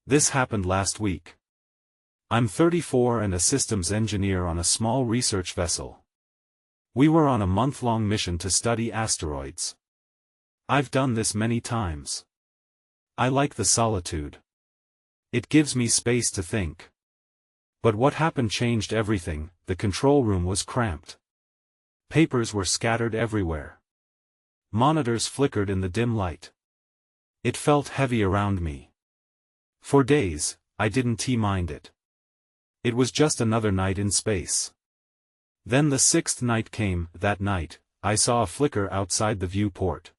This happened last week. I'm 34 and a systems engineer on a small research vessel. We were on a month-long mission to study asteroids. I've done this many times. I like the solitude. It gives me space to think. But what happened changed everything. The control room was cramped. Papers were scattered everywhere. Monitors flickered in the dim light. It felt heavy around me. For days, I didn't mind it. It was just another night in space. Then the sixth night came. That night, I saw a flicker outside the viewport.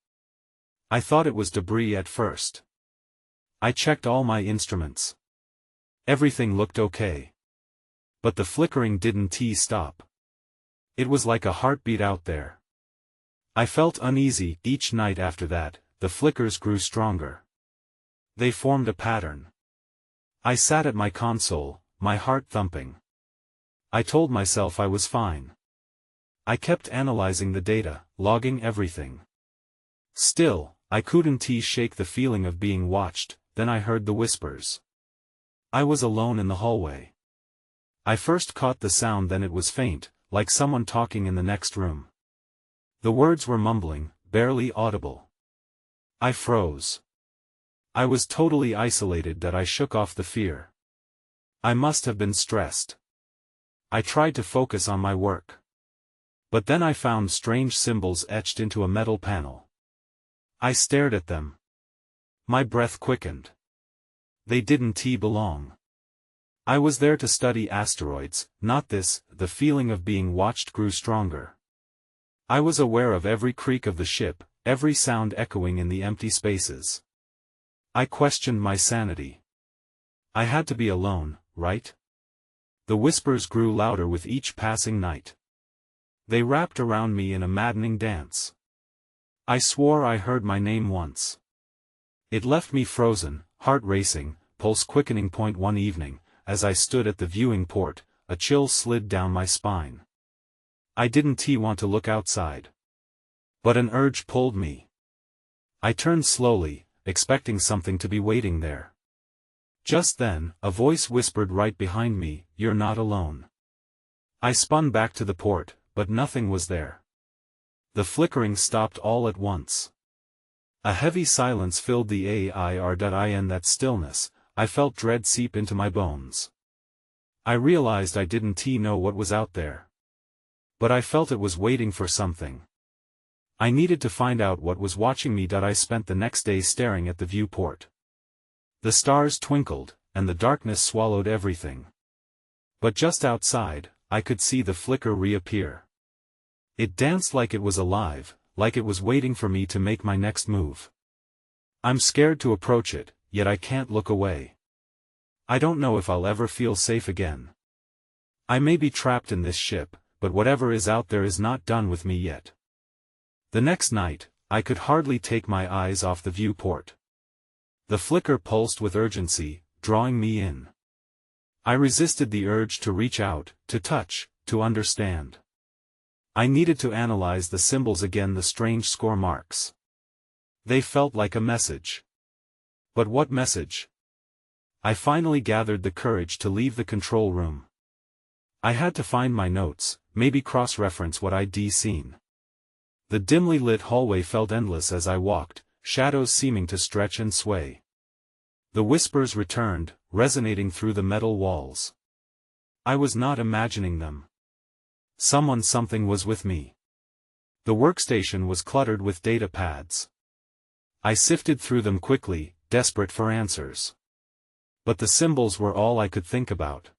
I thought it was debris at first. I checked all my instruments. Everything looked okay. But the flickering didn't stop. It was like a heartbeat out there. I felt uneasy. Each night after that, the flickers grew stronger. They formed a pattern. I sat at my console, my heart thumping. I told myself I was fine. I kept analyzing the data, logging everything. Still, I couldn't shake the feeling of being watched. Then I heard the whispers. I was alone in the hallway. I first caught the sound, then it was faint, like someone talking in the next room. The words were mumbling, barely audible. I froze. I was totally isolated. That I shook off the fear. I must have been stressed. I tried to focus on my work. But then I found strange symbols etched into a metal panel. I stared at them. My breath quickened. They didn't belong. I was there to study asteroids, not this. The feeling of being watched grew stronger. I was aware of every creak of the ship, every sound echoing in the empty spaces. I questioned my sanity. I had to be alone, right? The whispers grew louder with each passing night. They wrapped around me in a maddening dance. I swore I heard my name once. It left me frozen, heart racing, pulse quickening. One evening, as I stood at the viewing port, a chill slid down my spine. I didn't want to look outside. But an urge pulled me. I turned slowly, expecting something to be waiting there. Just then, a voice whispered right behind me, "You're not alone." I spun back to the port, but nothing was there. The flickering stopped all at once. A heavy silence filled the air. In that stillness, I felt dread seep into my bones. I realized I didn't know what was out there. But I felt it was waiting for something. I needed to find out what was watching me. I spent the next day staring at the viewport. The stars twinkled, and the darkness swallowed everything. But just outside, I could see the flicker reappear. It danced like it was alive, like it was waiting for me to make my next move. I'm scared to approach it, yet I can't look away. I don't know if I'll ever feel safe again. I may be trapped in this ship, but whatever is out there is not done with me yet. The next night, I could hardly take my eyes off the viewport. The flicker pulsed with urgency, drawing me in. I resisted the urge to reach out, to touch, to understand. I needed to analyze the symbols again, the strange score marks. They felt like a message. But what message? I finally gathered the courage to leave the control room. I had to find my notes, maybe cross-reference what I'd seen. The dimly lit hallway felt endless as I walked, shadows seeming to stretch and sway. The whispers returned, resonating through the metal walls. I was not imagining them. Something was with me. The workstation was cluttered with data pads. I sifted through them quickly, desperate for answers. But the symbols were all I could think about.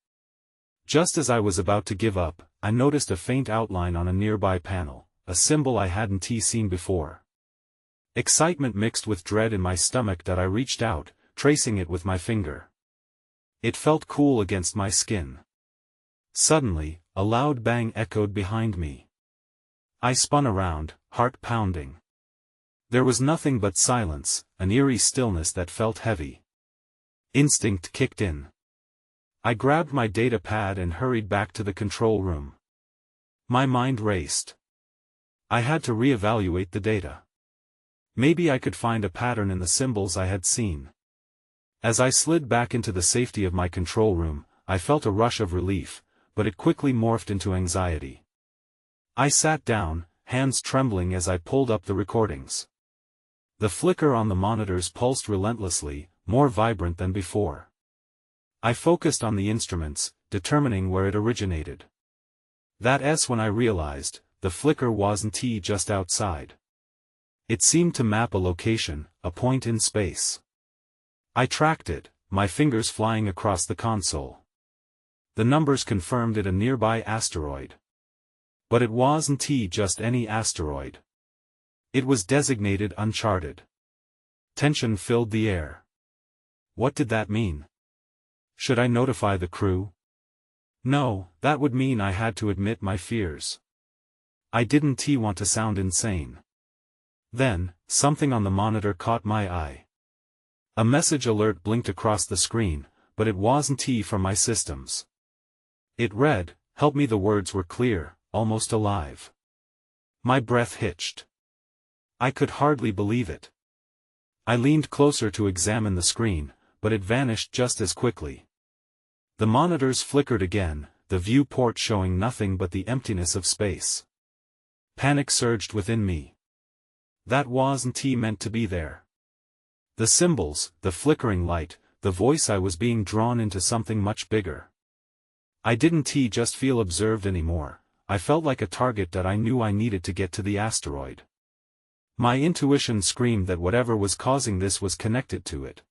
Just as I was about to give up, I noticed a faint outline on a nearby panel, a symbol I hadn't seen before. Excitement mixed with dread in my stomach that I reached out, tracing it with my finger. It felt cool against my skin. Suddenly, a loud bang echoed behind me. I spun around, heart pounding. There was nothing but silence, an eerie stillness that felt heavy. Instinct kicked in. I grabbed my data pad and hurried back to the control room. My mind raced. I had to reevaluate the data. Maybe I could find a pattern in the symbols I had seen. As I slid back into the safety of my control room, I felt a rush of relief, but it quickly morphed into anxiety. I sat down, hands trembling as I pulled up the recordings. The flicker on the monitors pulsed relentlessly, more vibrant than before. I focused on the instruments, determining where it originated. That's when I realized, the flicker wasn't just outside. It seemed to map a location, a point in space. I tracked it, my fingers flying across the console. The numbers confirmed it a nearby asteroid. But it wasn't just any asteroid. It was designated uncharted. Tension filled the air. What did that mean? Should I notify the crew? No, that would mean I had to admit my fears. I didn't want to sound insane. Then, something on the monitor caught my eye. A message alert blinked across the screen, but it wasn't from my systems. It read, "Help me." The words were clear, almost alive. My breath hitched. I could hardly believe it. I leaned closer to examine the screen, but it vanished just as quickly. The monitors flickered again, the viewport showing nothing but the emptiness of space. Panic surged within me. That wasn't meant to be there. The symbols, the flickering light, the voice, I was being drawn into something much bigger. I didn't just feel observed anymore, I felt like a target that I knew I needed to get to the asteroid. My intuition screamed that whatever was causing this was connected to it.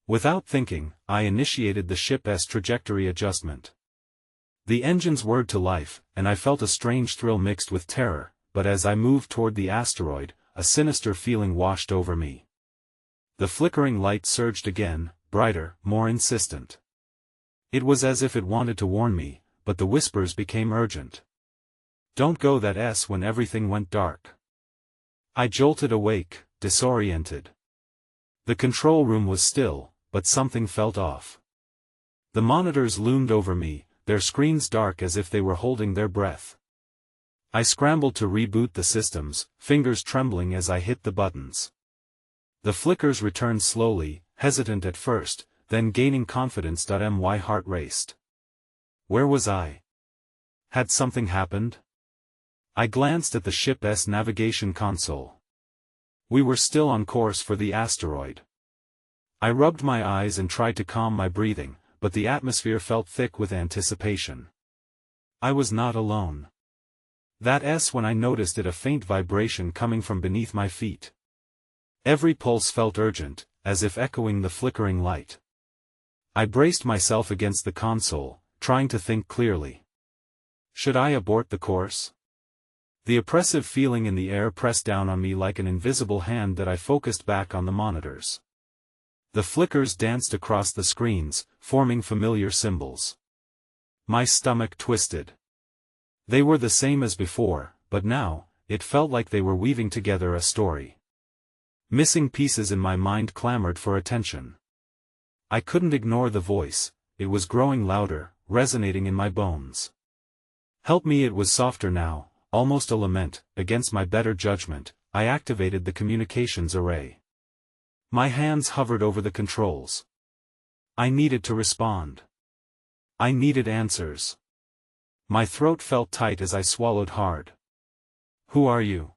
Without thinking, I initiated the ship's trajectory adjustment. The engines whirred to life, and I felt a strange thrill mixed with terror, but as I moved toward the asteroid, a sinister feeling washed over me. The flickering light surged again, brighter, more insistent. It was as if it wanted to warn me, but the whispers became urgent. "Don't go." That's when everything went dark. I jolted awake, disoriented. The control room was still, but something felt off. The monitors loomed over me, their screens dark as if they were holding their breath. I scrambled to reboot the systems, fingers trembling as I hit the buttons. The flickers returned slowly, hesitant at first, then gaining confidence. My heart raced. Where was I? Had something happened? I glanced at the ship's navigation console. We were still on course for the asteroid. I rubbed my eyes and tried to calm my breathing, but the atmosphere felt thick with anticipation. I was not alone. That's when I noticed a faint vibration coming from beneath my feet. Every pulse felt urgent, as if echoing the flickering light. I braced myself against the console, trying to think clearly. Should I abort the course? The oppressive feeling in the air pressed down on me like an invisible hand that I focused back on the monitors. The flickers danced across the screens, forming familiar symbols. My stomach twisted. They were the same as before, but now, it felt like they were weaving together a story. Missing pieces in my mind clamored for attention. I couldn't ignore the voice, it was growing louder, resonating in my bones. "Help me." It was softer now, almost a lament. Against my better judgment, I activated the communications array. My hands hovered over the controls. I needed to respond. I needed answers. My throat felt tight as I swallowed hard. "Who are you?"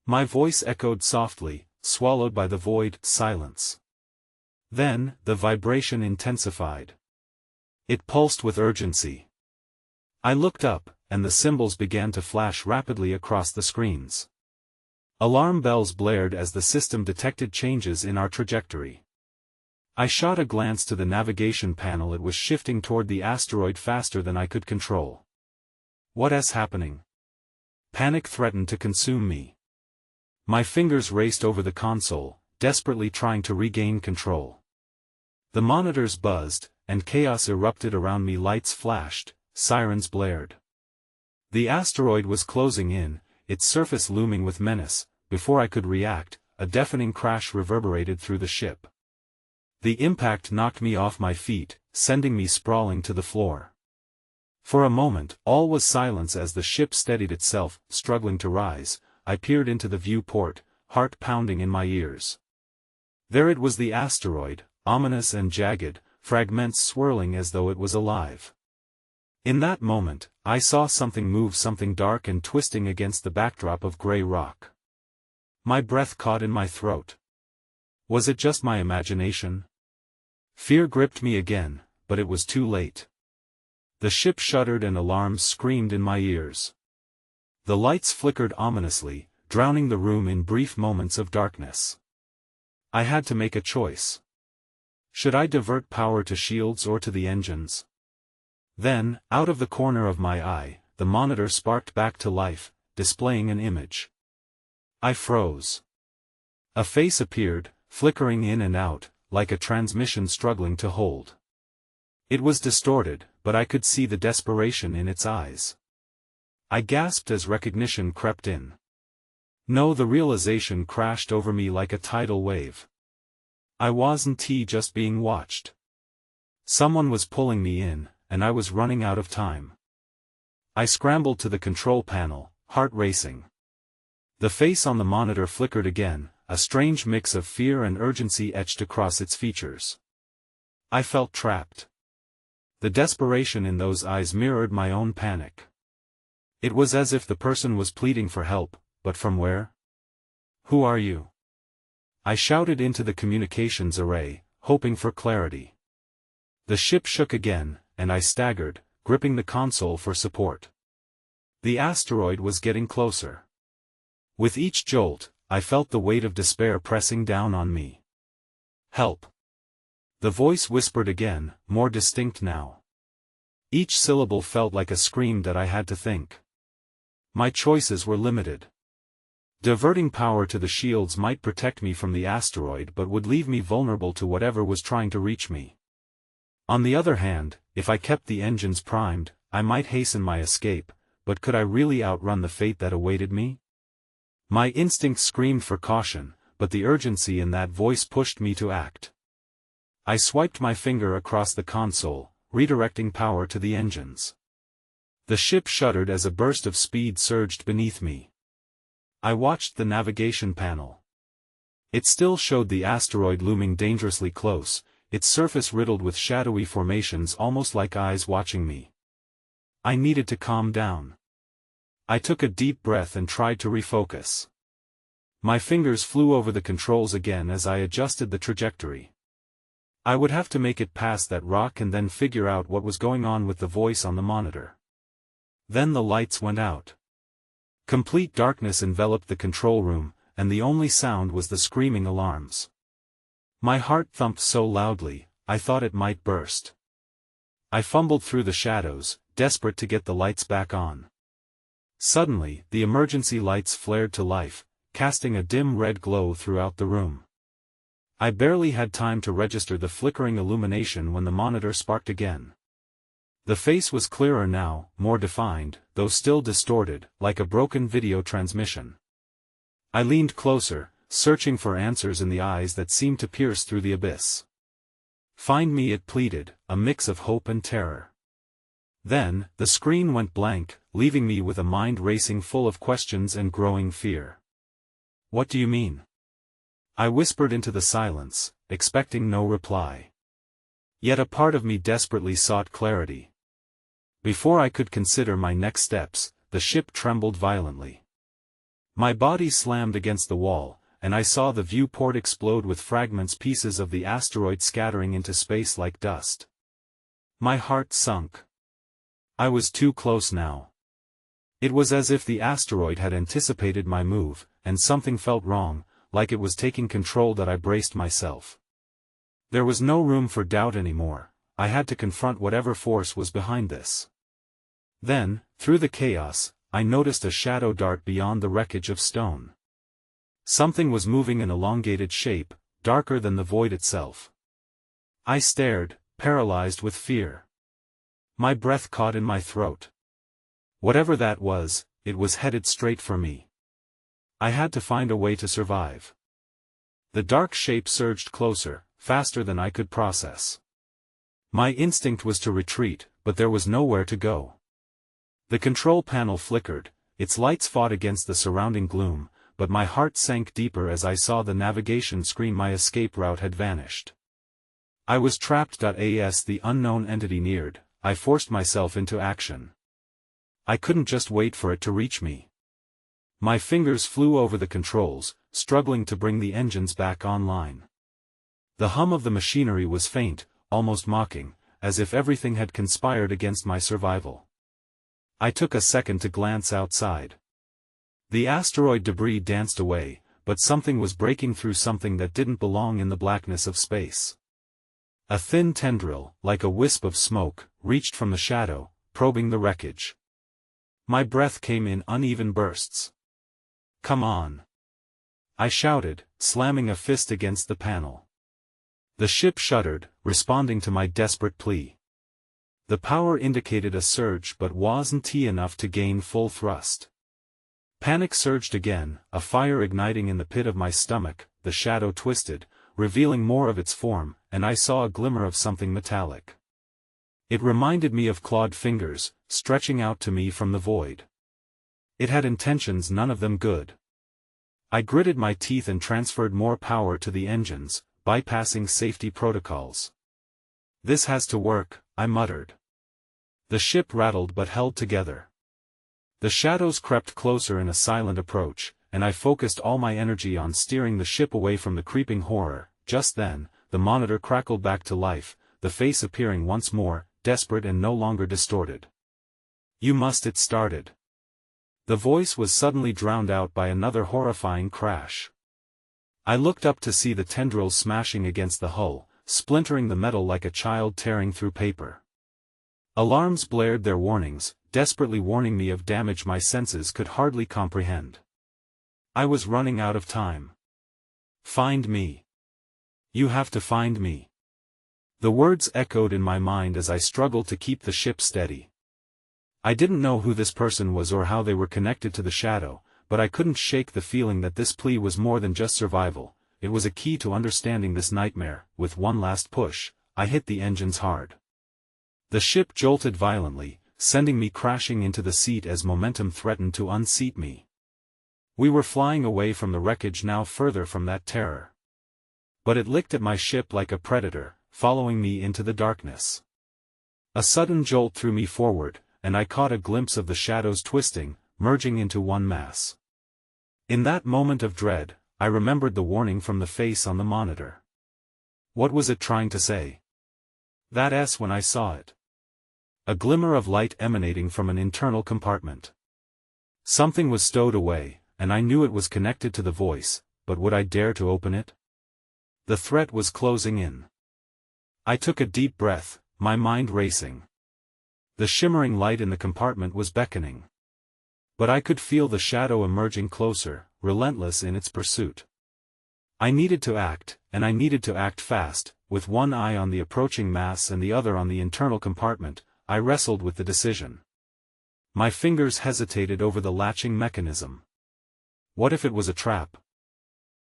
My voice echoed softly, swallowed by the void, silence. Then, the vibration intensified. It pulsed with urgency. I looked up, and the symbols began to flash rapidly across the screens. Alarm bells blared as the system detected changes in our trajectory. I shot a glance to the navigation panel. It was shifting toward the asteroid faster than I could control. What's happening? Panic threatened to consume me. My fingers raced over the console, desperately trying to regain control. The monitors buzzed, and chaos erupted around me. Lights flashed, sirens blared. The asteroid was closing in, its surface looming with menace. Before I could react, a deafening crash reverberated through the ship. The impact knocked me off my feet, sending me sprawling to the floor. For a moment, all was silence as the ship steadied itself, struggling to rise. I peered into the viewport, heart pounding in my ears. There it was, the asteroid, ominous and jagged, fragments swirling as though it was alive. In that moment, I saw something move, something dark and twisting against the backdrop of gray rock. My breath caught in my throat. Was it just my imagination? Fear gripped me again, but it was too late. The ship shuddered and alarms screamed in my ears. The lights flickered ominously, drowning the room in brief moments of darkness. I had to make a choice. Should I divert power to shields or to the engines? Then, out of the corner of my eye, the monitor sparked back to life, displaying an image. I froze. A face appeared, flickering in and out, like a transmission struggling to hold. It was distorted, but I could see the desperation in its eyes. I gasped as recognition crept in. No, the realization crashed over me like a tidal wave. I wasn't just being watched. Someone was pulling me in, and I was running out of time. I scrambled to the control panel, heart racing. The face on the monitor flickered again, a strange mix of fear and urgency etched across its features. I felt trapped. The desperation in those eyes mirrored my own panic. It was as if the person was pleading for help, but from where? Who are you? I shouted into the communications array, hoping for clarity. The ship shook again, and I staggered, gripping the console for support. The asteroid was getting closer. With each jolt, I felt the weight of despair pressing down on me. Help! The voice whispered again, more distinct now. Each syllable felt like a scream that I had to think. My choices were limited. Diverting power to the shields might protect me from the asteroid but would leave me vulnerable to whatever was trying to reach me. On the other hand, if I kept the engines primed, I might hasten my escape, but could I really outrun the fate that awaited me? My instinct screamed for caution, but the urgency in that voice pushed me to act. I swiped my finger across the console, redirecting power to the engines. The ship shuddered as a burst of speed surged beneath me. I watched the navigation panel. It still showed the asteroid looming dangerously close, its surface riddled with shadowy formations almost like eyes watching me. I needed to calm down. I took a deep breath and tried to refocus. My fingers flew over the controls again as I adjusted the trajectory. I would have to make it past that rock and then figure out what was going on with the voice on the monitor. Then the lights went out. Complete darkness enveloped the control room, and the only sound was the screaming alarms. My heart thumped so loudly, I thought it might burst. I fumbled through the shadows, desperate to get the lights back on. Suddenly, the emergency lights flared to life, casting a dim red glow throughout the room. I barely had time to register the flickering illumination when the monitor sparked again. The face was clearer now, more defined, though still distorted, like a broken video transmission. I leaned closer, searching for answers in the eyes that seemed to pierce through the abyss. "Find me," it pleaded, a mix of hope and terror. Then, the screen went blank, leaving me with a mind racing full of questions and growing fear. "What do you mean?" I whispered into the silence, expecting no reply. Yet a part of me desperately sought clarity. Before I could consider my next steps, the ship trembled violently. My body slammed against the wall, and I saw the viewport explode with pieces of the asteroid scattering into space like dust. My heart sunk. I was too close now. It was as if the asteroid had anticipated my move, and something felt wrong, like it was taking control. That I braced myself. There was no room for doubt anymore. I had to confront whatever force was behind this. Then, through the chaos, I noticed a shadow dart beyond the wreckage of stone. Something was moving in elongated shape, darker than the void itself. I stared, paralyzed with fear. My breath caught in my throat. Whatever that was, it was headed straight for me. I had to find a way to survive. The dark shape surged closer, faster than I could process. My instinct was to retreat, but there was nowhere to go. The control panel flickered, its lights fought against the surrounding gloom, but my heart sank deeper as I saw the navigation screen. My escape route had vanished. I was trapped. As the unknown entity neared, I forced myself into action. I couldn't just wait for it to reach me. My fingers flew over the controls, struggling to bring the engines back online. The hum of the machinery was faint, almost mocking, as if everything had conspired against my survival. I took a second to glance outside. The asteroid debris danced away, but something was breaking through something that didn't belong in the blackness of space. A thin tendril, like a wisp of smoke, reached from the shadow, probing the wreckage. My breath came in uneven bursts. "Come on!" I shouted, slamming a fist against the panel. The ship shuddered, responding to my desperate plea. The power indicated a surge but wasn't enough to gain full thrust. Panic surged again, a fire igniting in the pit of my stomach. The shadow twisted, revealing more of its form, and I saw a glimmer of something metallic. It reminded me of clawed fingers, stretching out to me from the void. It had intentions, none of them good. I gritted my teeth and transferred more power to the engines, bypassing safety protocols. "This has to work," I muttered. The ship rattled but held together. The shadows crept closer in a silent approach, and I focused all my energy on steering the ship away from the creeping horror. Just then, the monitor crackled back to life, the face appearing once more, desperate and no longer distorted. "You must." It started. The voice was suddenly drowned out by another horrifying crash. I looked up to see the tendrils smashing against the hull, splintering the metal like a child tearing through paper. Alarms blared their warnings, desperately warning me of damage my senses could hardly comprehend. I was running out of time. "Find me. You have to find me." The words echoed in my mind as I struggled to keep the ship steady. I didn't know who this person was or how they were connected to the shadow, but I couldn't shake the feeling that this plea was more than just survival. It was a key to understanding this nightmare. With one last push, I hit the engines hard. The ship jolted violently, sending me crashing into the seat as momentum threatened to unseat me. We were flying away from the wreckage, now further from that terror. But it licked at my ship like a predator, following me into the darkness. A sudden jolt threw me forward, and I caught a glimpse of the shadows twisting, merging into one mass. In that moment of dread, I remembered the warning from the face on the monitor. What was it trying to say? That S when I saw it. A glimmer of light emanating from an internal compartment. Something was stowed away, and I knew it was connected to the voice, but would I dare to open it? The threat was closing in. I took a deep breath, my mind racing. The shimmering light in the compartment was beckoning. But I could feel the shadow emerging closer, relentless in its pursuit. I needed to act, and I needed to act fast. With one eye on the approaching mass and the other on the internal compartment, I wrestled with the decision. My fingers hesitated over the latching mechanism. What if it was a trap?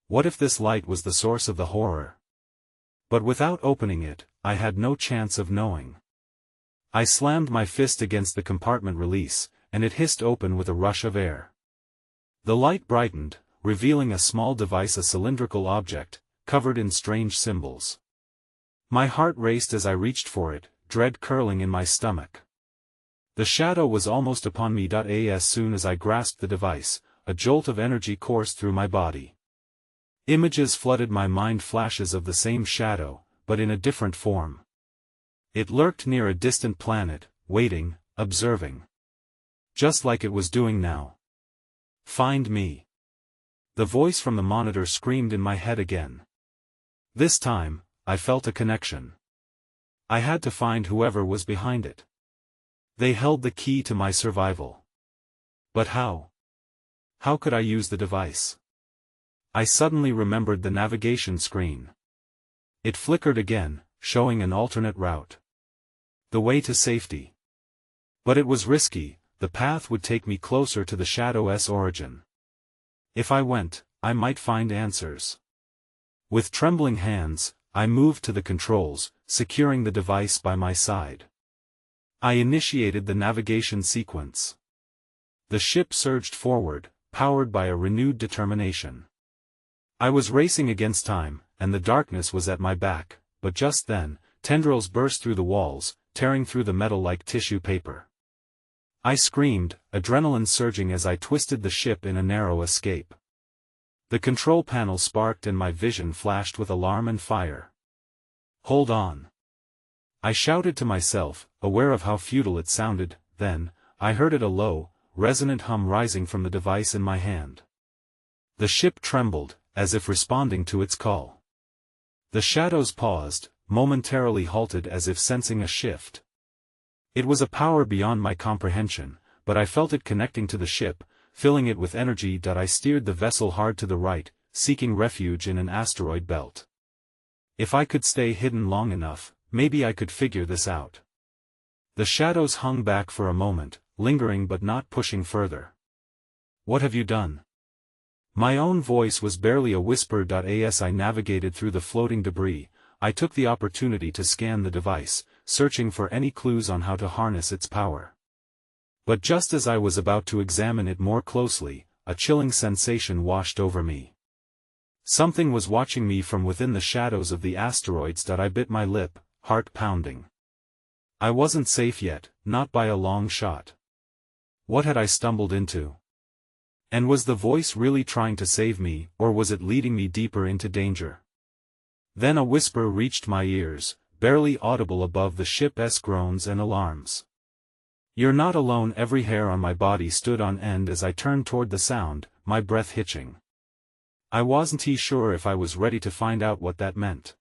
What if this light was the source of the horror? But without opening it, I had no chance of knowing. I slammed my fist against the compartment release, and it hissed open with a rush of air. The light brightened, revealing a small device, a cylindrical object, covered in strange symbols. My heart raced as I reached for it, dread curling in my stomach. The shadow was almost upon me. As soon as I grasped the device, a jolt of energy coursed through my body. Images flooded my mind, flashes of the same shadow, but in a different form. It lurked near a distant planet, waiting, observing. Just like it was doing now. "Find me." The voice from the monitor screamed in my head again. This time, I felt a connection. I had to find whoever was behind it. They held the key to my survival. But how? How could I use the device? I suddenly remembered the navigation screen. It flickered again, showing an alternate route. The way to safety. But it was risky. The path would take me closer to the Shadow's origin. If I went, I might find answers. With trembling hands, I moved to the controls, securing the device by my side. I initiated the navigation sequence. The ship surged forward, powered by a renewed determination. I was racing against time, and the darkness was at my back, but just then, tendrils burst through the walls, tearing through the metal like tissue paper. I screamed, adrenaline surging as I twisted the ship in a narrow escape. The control panel sparked and my vision flashed with alarm and fire. "Hold on!" I shouted to myself, aware of how futile it sounded. Then, I heard a low, resonant hum rising from the device in my hand. The ship trembled, as if responding to its call. The shadows paused, momentarily halted as if sensing a shift. It was a power beyond my comprehension, but I felt it connecting to the ship, filling it with energy. I steered the vessel hard to the right, seeking refuge in an asteroid belt. If I could stay hidden long enough, maybe I could figure this out. The shadows hung back for a moment, lingering but not pushing further. "What have you done?" My own voice was barely a whisper. As I navigated through the floating debris, I took the opportunity to scan the device, searching for any clues on how to harness its power. But just as I was about to examine it more closely, a chilling sensation washed over me. Something was watching me from within the shadows of the asteroids. I bit my lip, heart pounding. I wasn't safe yet, not by a long shot. What had I stumbled into? And was the voice really trying to save me, or was it leading me deeper into danger? Then a whisper reached my ears, barely audible above the ship's groans and alarms. "You're not alone." Every hair on my body stood on end as I turned toward the sound, my breath hitching. I wasn't sure if I was ready to find out what that meant.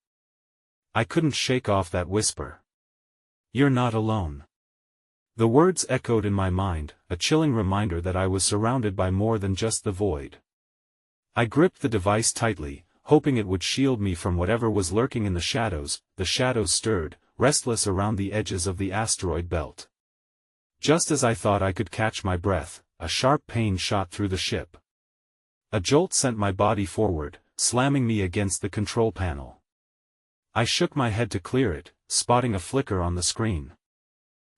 I couldn't shake off that whisper. "You're not alone." The words echoed in my mind, a chilling reminder that I was surrounded by more than just the void. I gripped the device tightly, hoping it would shield me from whatever was lurking in the shadows. The shadows stirred, restless around the edges of the asteroid belt. Just as I thought I could catch my breath, a sharp pain shot through the ship. A jolt sent my body forward, slamming me against the control panel. I shook my head to clear it, spotting a flicker on the screen.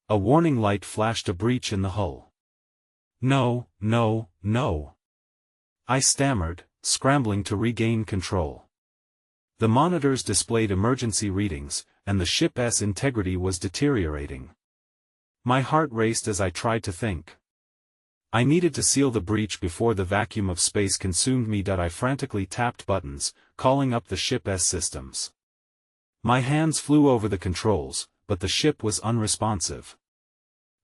A warning light flashed: a breach in the hull. "No, no, no!" I stammered, scrambling to regain control. The monitors displayed emergency readings, and the ship's integrity was deteriorating. My heart raced as I tried to think. I needed to seal the breach before the vacuum of space consumed me. I frantically tapped buttons, calling up the ship's systems. My hands flew over the controls, but the ship was unresponsive.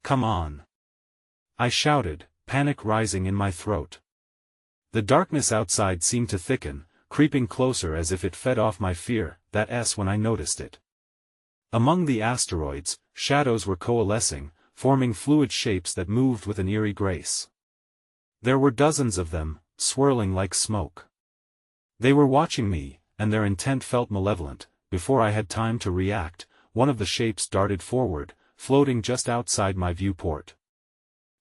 "Come on!" I shouted, panic rising in my throat. The darkness outside seemed to thicken, creeping closer as if it fed off my fear. That's when I noticed it. Among the asteroids, shadows were coalescing, forming fluid shapes that moved with an eerie grace. There were dozens of them, swirling like smoke. They were watching me, and their intent felt malevolent. Before I had time to react, one of the shapes darted forward, floating just outside my viewport.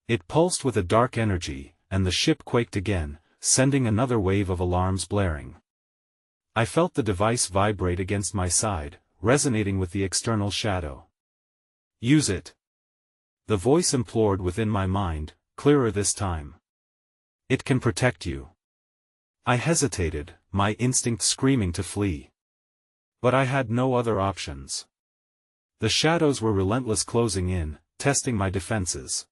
It pulsed with a dark energy, and the ship quaked again, sending another wave of alarms blaring. I felt the device vibrate against my side, resonating with the external shadow. "Use it!" The voice implored within my mind, clearer this time. "It can protect you." I hesitated, my instinct screaming to flee. But I had no other options. The shadows were relentless, closing in, testing my defenses.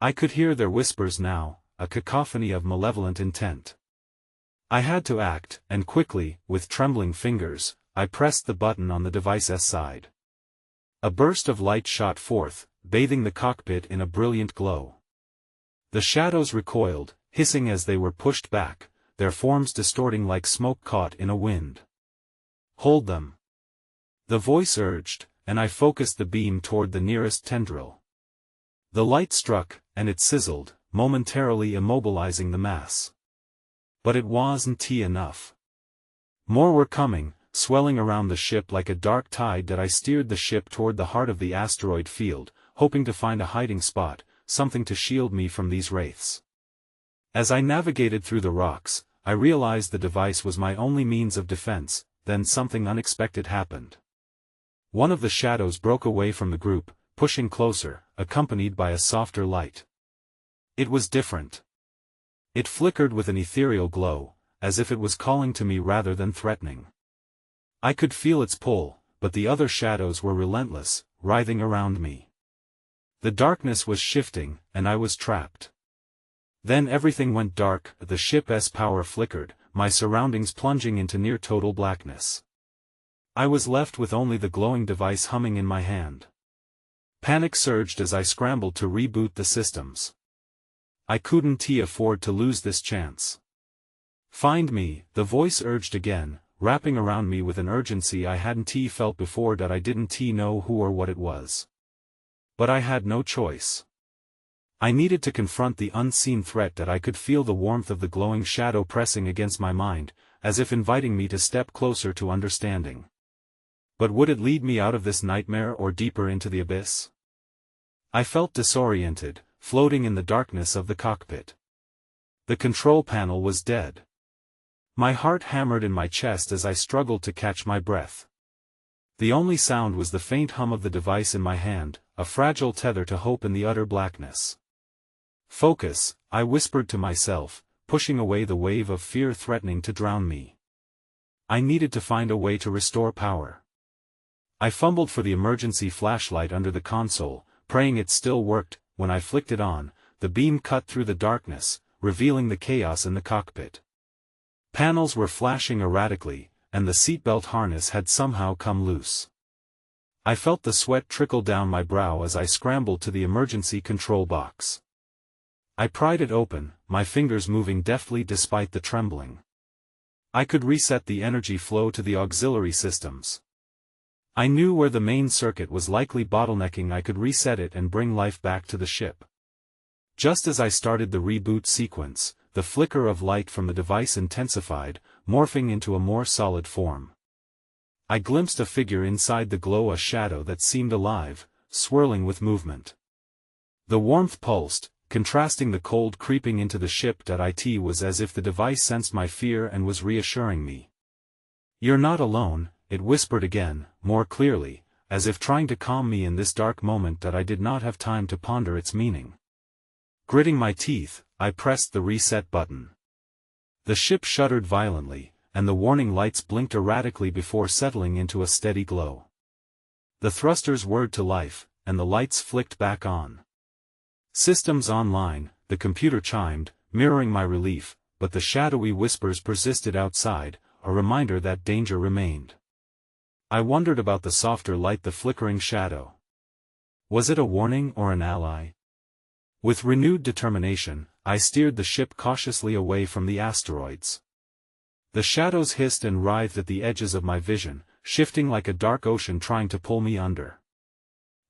I could hear their whispers now, a cacophony of malevolent intent. I had to act, and quickly, with trembling fingers, I pressed the button on the device's side. A burst of light shot forth, bathing the cockpit in a brilliant glow. The shadows recoiled, hissing as they were pushed back, their forms distorting like smoke caught in a wind. "Hold them!" the voice urged, and I focused the beam toward the nearest tendril. The light struck, and it sizzled, momentarily immobilizing the mass. But it wasn't enough. More were coming, swelling around the ship like a dark tide. I steered the ship toward the heart of the asteroid field, hoping to find a hiding spot, something to shield me from these wraiths. As I navigated through the rocks, I realized the device was my only means of defense. Then something unexpected happened. One of the shadows broke away from the group, pushing closer, accompanied by a softer light. It was different. It flickered with an ethereal glow, as if it was calling to me rather than threatening. I could feel its pull, but the other shadows were relentless, writhing around me. The darkness was shifting, and I was trapped. Then everything went dark, the ship's power flickered, my surroundings plunging into near-total blackness. I was left with only the glowing device humming in my hand. Panic surged as I scrambled to reboot the systems. I couldn't afford to lose this chance. Find me, the voice urged again, wrapping around me with an urgency I hadn't felt before, that I didn't know who or what it was. But I had no choice. I needed to confront the unseen threat. That I could feel the warmth of the glowing shadow pressing against my mind, as if inviting me to step closer to understanding. But would it lead me out of this nightmare or deeper into the abyss? I felt disoriented, floating in the darkness of the cockpit. The control panel was dead. My heart hammered in my chest as I struggled to catch my breath. The only sound was the faint hum of the device in my hand, a fragile tether to hope in the utter blackness. Focus, I whispered to myself, pushing away the wave of fear threatening to drown me. I needed to find a way to restore power. I fumbled for the emergency flashlight under the console, praying it still worked. When I flicked it on, the beam cut through the darkness, revealing the chaos in the cockpit. Panels were flashing erratically, and the seatbelt harness had somehow come loose. I felt the sweat trickle down my brow as I scrambled to the emergency control box. I pried it open, my fingers moving deftly despite the trembling. I could reset the energy flow to the auxiliary systems. I knew where the main circuit was likely bottlenecking. I could reset it and bring life back to the ship. Just as I started the reboot sequence, the flicker of light from the device intensified, morphing into a more solid form. I glimpsed a figure inside the glow, a shadow that seemed alive, swirling with movement. The warmth pulsed, contrasting the cold creeping into the ship. It was as if the device sensed my fear and was reassuring me. "You're not alone," it whispered again, more clearly, as if trying to calm me in this dark moment that I did not have time to ponder its meaning. Gritting my teeth, I pressed the reset button. The ship shuddered violently, and the warning lights blinked erratically before settling into a steady glow. The thrusters whirred to life, and the lights flicked back on. "Systems online," the computer chimed, mirroring my relief, but the shadowy whispers persisted outside, a reminder that danger remained. I wondered about the softer light, the flickering shadow. Was it a warning or an ally? With renewed determination, I steered the ship cautiously away from the asteroids. The shadows hissed and writhed at the edges of my vision, shifting like a dark ocean trying to pull me under.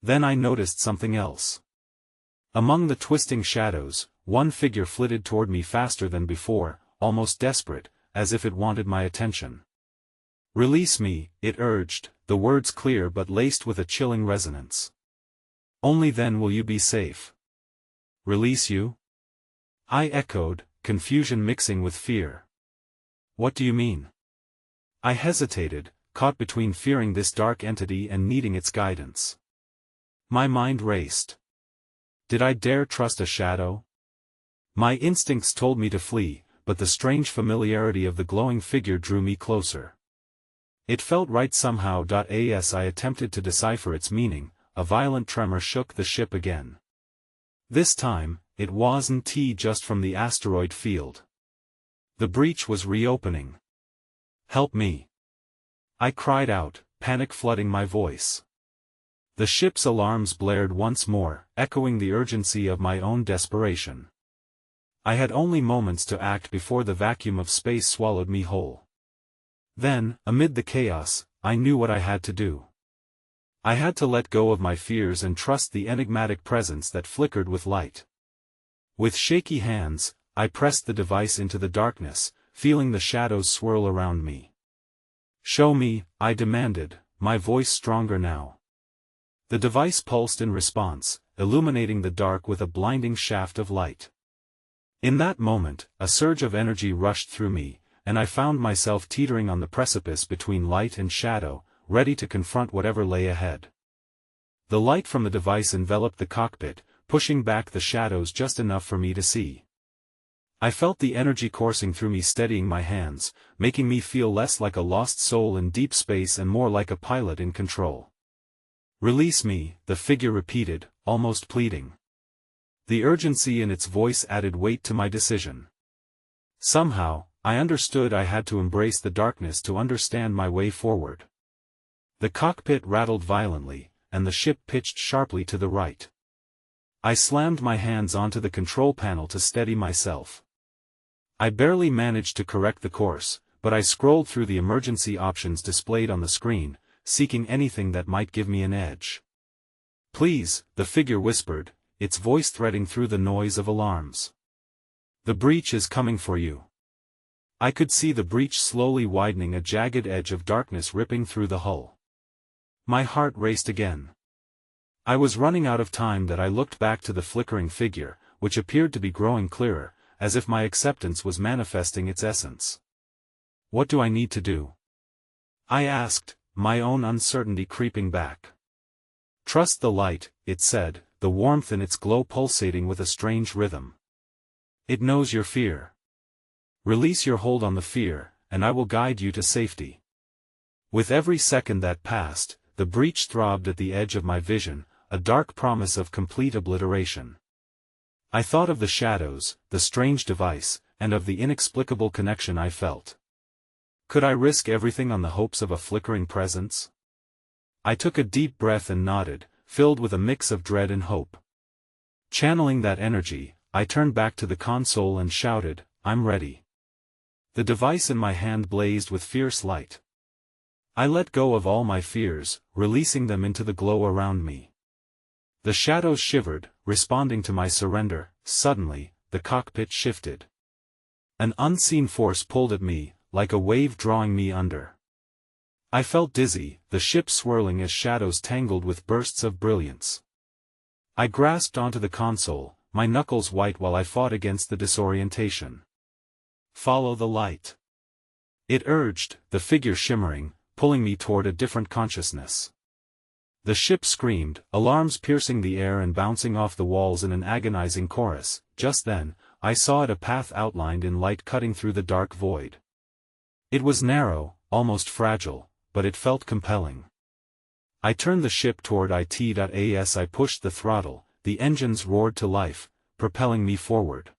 Then I noticed something else. Among the twisting shadows, one figure flitted toward me faster than before, almost desperate, as if it wanted my attention. "Release me," it urged, the words clear but laced with a chilling resonance. "Only then will you be safe." "Release you?" I echoed, confusion mixing with fear. "What do you mean?" I hesitated, caught between fearing this dark entity and needing its guidance. My mind raced. Did I dare trust a shadow? My instincts told me to flee, but the strange familiarity of the glowing figure drew me closer. It felt right somehow. As I attempted to decipher its meaning, a violent tremor shook the ship again. This time, it wasn't just from the asteroid field. The breach was reopening. "Help me!" I cried out, panic flooding my voice. The ship's alarms blared once more, echoing the urgency of my own desperation. I had only moments to act before the vacuum of space swallowed me whole. Then, amid the chaos, I knew what I had to do. I had to let go of my fears and trust the enigmatic presence that flickered with light. With shaky hands, I pressed the device into the darkness, feeling the shadows swirl around me. "Show me," I demanded, my voice stronger now. The device pulsed in response, illuminating the dark with a blinding shaft of light. In that moment, a surge of energy rushed through me, and I found myself teetering on the precipice between light and shadow, ready to confront whatever lay ahead. The light from the device enveloped the cockpit, pushing back the shadows just enough for me to see. I felt the energy coursing through me, steadying my hands, making me feel less like a lost soul in deep space and more like a pilot in control. "Release me," the figure repeated, almost pleading. The urgency in its voice added weight to my decision. Somehow, I understood I had to embrace the darkness to understand my way forward. The cockpit rattled violently, and the ship pitched sharply to the right. I slammed my hands onto the control panel to steady myself. I barely managed to correct the course, but I scrolled through the emergency options displayed on the screen, seeking anything that might give me an edge. "Please," the figure whispered, its voice threading through the noise of alarms. "The breach is coming for you." I could see the breach slowly widening, a jagged edge of darkness ripping through the hull. My heart raced again. I was running out of time that I looked back to the flickering figure, which appeared to be growing clearer, as if my acceptance was manifesting its essence. "What do I need to do?" I asked, my own uncertainty creeping back. "Trust the light," it said, the warmth in its glow pulsating with a strange rhythm. "It knows your fear. Release your hold on the fear, and I will guide you to safety." With every second that passed, the breach throbbed at the edge of my vision, a dark promise of complete obliteration. I thought of the shadows, the strange device, and of the inexplicable connection I felt. Could I risk everything on the hopes of a flickering presence? I took a deep breath and nodded, filled with a mix of dread and hope. Channeling that energy, I turned back to the console and shouted, "I'm ready." The device in my hand blazed with fierce light. I let go of all my fears, releasing them into the glow around me. The shadows shivered, responding to my surrender. Suddenly, the cockpit shifted. An unseen force pulled at me, like a wave drawing me under. I felt dizzy, the ship swirling as shadows tangled with bursts of brilliance. I grasped onto the console, my knuckles white while I fought against the disorientation. "Follow the light," it urged, the figure shimmering, pulling me toward a different consciousness. The ship screamed, alarms piercing the air and bouncing off the walls in an agonizing chorus. Just then, I saw it, a path outlined in light cutting through the dark void. It was narrow, almost fragile, but it felt compelling. I turned the ship toward it. As I pushed the throttle, the engines roared to life, propelling me forward.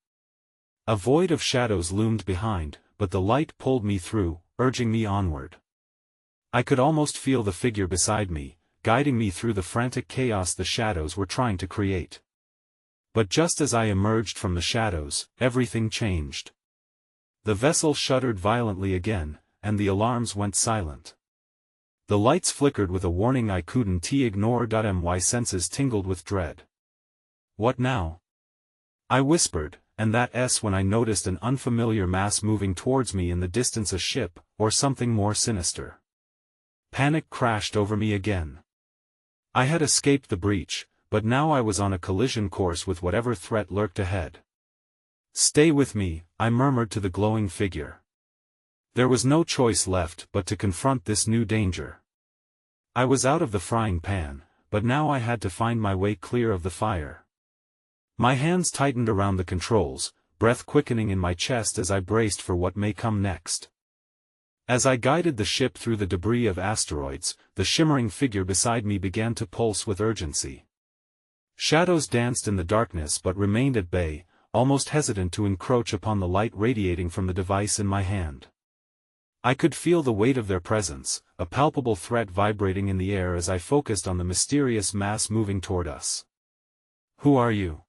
A void of shadows loomed behind, but the light pulled me through, urging me onward. I could almost feel the figure beside me, guiding me through the frantic chaos the shadows were trying to create. But just as I emerged from the shadows, everything changed. The vessel shuddered violently again, and the alarms went silent. The lights flickered with a warning I couldn't ignore. My senses tingled with dread. "What now?" I whispered, and that's when I noticed an unfamiliar mass moving towards me in the distance, a ship, or something more sinister. Panic crashed over me again. I had escaped the breach, but now I was on a collision course with whatever threat lurked ahead. "Stay with me," I murmured to the glowing figure. There was no choice left but to confront this new danger. I was out of the frying pan, but now I had to find my way clear of the fire. My hands tightened around the controls, breath quickening in my chest as I braced for what may come next. As I guided the ship through the debris of asteroids, the shimmering figure beside me began to pulse with urgency. Shadows danced in the darkness but remained at bay, almost hesitant to encroach upon the light radiating from the device in my hand. I could feel the weight of their presence, a palpable threat vibrating in the air as I focused on the mysterious mass moving toward us. "Who are you?"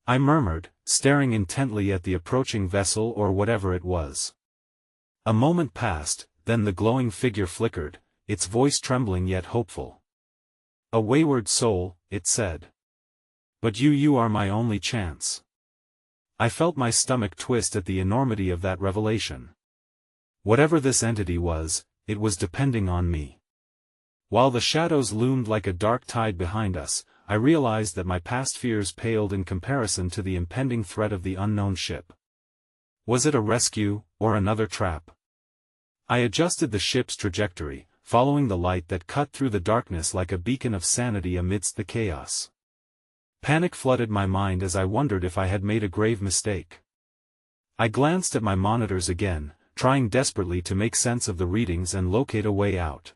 I murmured, staring intently at the approaching vessel or whatever it was. A moment passed, then the glowing figure flickered, its voice trembling yet hopeful. "A wayward soul," it said. "But you are my only chance." I felt my stomach twist at the enormity of that revelation. Whatever this entity was, it was depending on me. While the shadows loomed like a dark tide behind us, I realized that my past fears paled in comparison to the impending threat of the unknown ship. Was it a rescue, or another trap? I adjusted the ship's trajectory, following the light that cut through the darkness like a beacon of sanity amidst the chaos. Panic flooded my mind as I wondered if I had made a grave mistake. I glanced at my monitors again, trying desperately to make sense of the readings and locate a way out.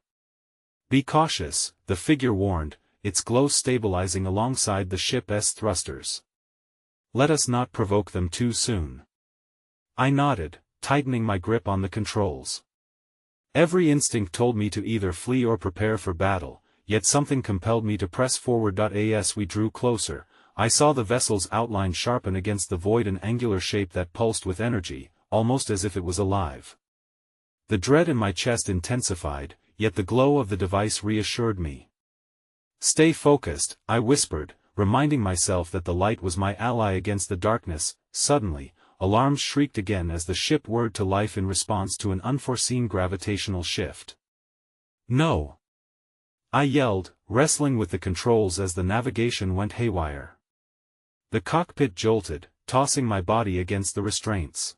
"Be cautious," the figure warned, its glow stabilizing alongside the ship's thrusters. "Let us not provoke them too soon." I nodded, tightening my grip on the controls. Every instinct told me to either flee or prepare for battle, yet something compelled me to press forward. As we drew closer, I saw the vessel's outline sharpen against the void, an angular shape that pulsed with energy, almost as if it was alive. The dread in my chest intensified, yet the glow of the device reassured me. "Stay focused," I whispered, reminding myself that the light was my ally against the darkness. Suddenly, alarms shrieked again as the ship whirred to life in response to an unforeseen gravitational shift. "No!" I yelled, wrestling with the controls as the navigation went haywire. The cockpit jolted, tossing my body against the restraints.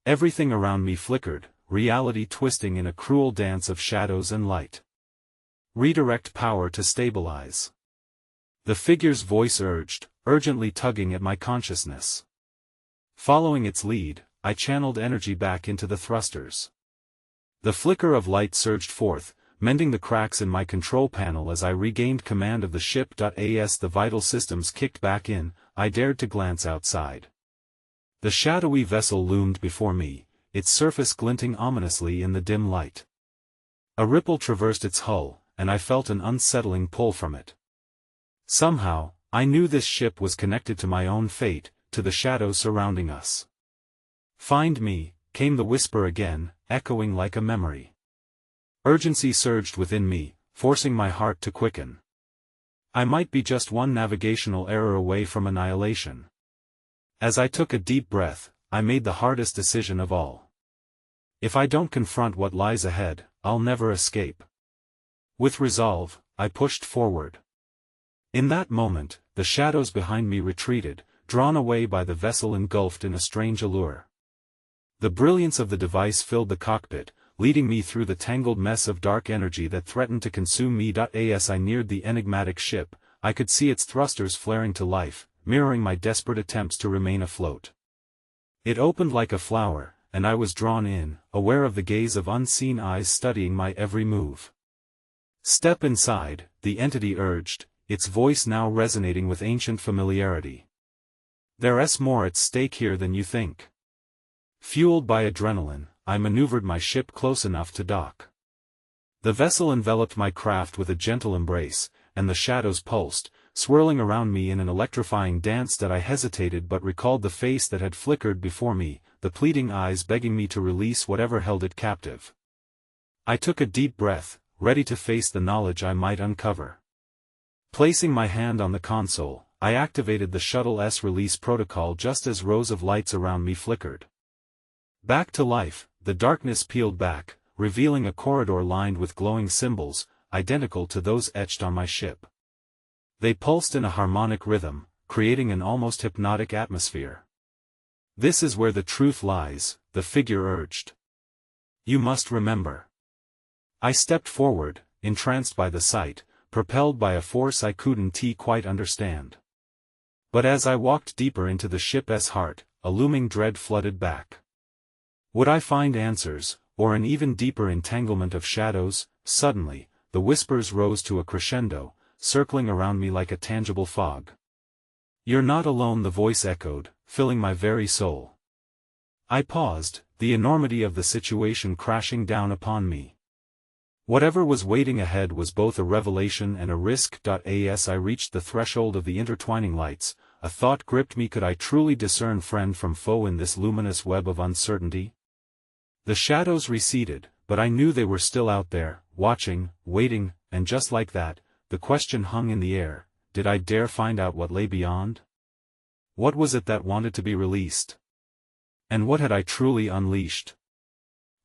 Everything around me flickered, reality twisting in a cruel dance of shadows and light. "Redirect power to stabilize." The figure's voice urged, urgently tugging at my consciousness. Following its lead, I channeled energy back into the thrusters. The flicker of light surged forth, mending the cracks in my control panel as I regained command of the ship. As the vital systems kicked back in, I dared to glance outside. The shadowy vessel loomed before me, its surface glinting ominously in the dim light. A ripple traversed its hull, and I felt an unsettling pull from it. Somehow, I knew this ship was connected to my own fate, to the shadows surrounding us. "Find me," came the whisper again, echoing like a memory. Urgency surged within me, forcing my heart to quicken. I might be just one navigational error away from annihilation. As I took a deep breath, I made the hardest decision of all. If I don't confront what lies ahead, I'll never escape. With resolve, I pushed forward. In that moment, the shadows behind me retreated, drawn away by the vessel engulfed in a strange allure. The brilliance of the device filled the cockpit, leading me through the tangled mess of dark energy that threatened to consume me. As I neared the enigmatic ship, I could see its thrusters flaring to life, mirroring my desperate attempts to remain afloat. It opened like a flower, and I was drawn in, aware of the gaze of unseen eyes studying my every move. "Step inside," the entity urged, its voice now resonating with ancient familiarity. "There's more at stake here than you think." Fueled by adrenaline, I maneuvered my ship close enough to dock. The vessel enveloped my craft with a gentle embrace, and the shadows pulsed, swirling around me in an electrifying dance. I hesitated but recalled the face that had flickered before me, the pleading eyes begging me to release whatever held it captive. I took a deep breath, ready to face the knowledge I might uncover. Placing my hand on the console, I activated the shuttle's release protocol just as rows of lights around me flickered. Back to life, the darkness peeled back, revealing a corridor lined with glowing symbols, identical to those etched on my ship. They pulsed in a harmonic rhythm, creating an almost hypnotic atmosphere. "This is where the truth lies," the figure urged. "You must remember." I stepped forward, entranced by the sight, propelled by a force I couldn't quite understand. But as I walked deeper into the ship's heart, a looming dread flooded back. Would I find answers, or an even deeper entanglement of shadows? Suddenly, the whispers rose to a crescendo, circling around me like a tangible fog. "You're not alone," the voice echoed, filling my very soul. I paused, the enormity of the situation crashing down upon me. Whatever was waiting ahead was both a revelation and a risk. As I reached the threshold of the intertwining lights, a thought gripped me: could I truly discern friend from foe in this luminous web of uncertainty? The shadows receded, but I knew they were still out there, watching, waiting, and just like that, the question hung in the air: did I dare find out what lay beyond? What was it that wanted to be released? And what had I truly unleashed?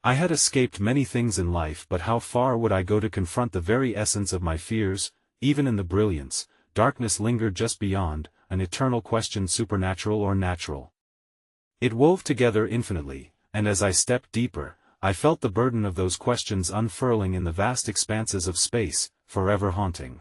I had escaped many things in life, but how far would I go to confront the very essence of my fears? Even in the brilliance, darkness lingered just beyond, an eternal question: supernatural or natural? It wove together infinitely, and as I stepped deeper, I felt the burden of those questions unfurling in the vast expanses of space, forever haunting.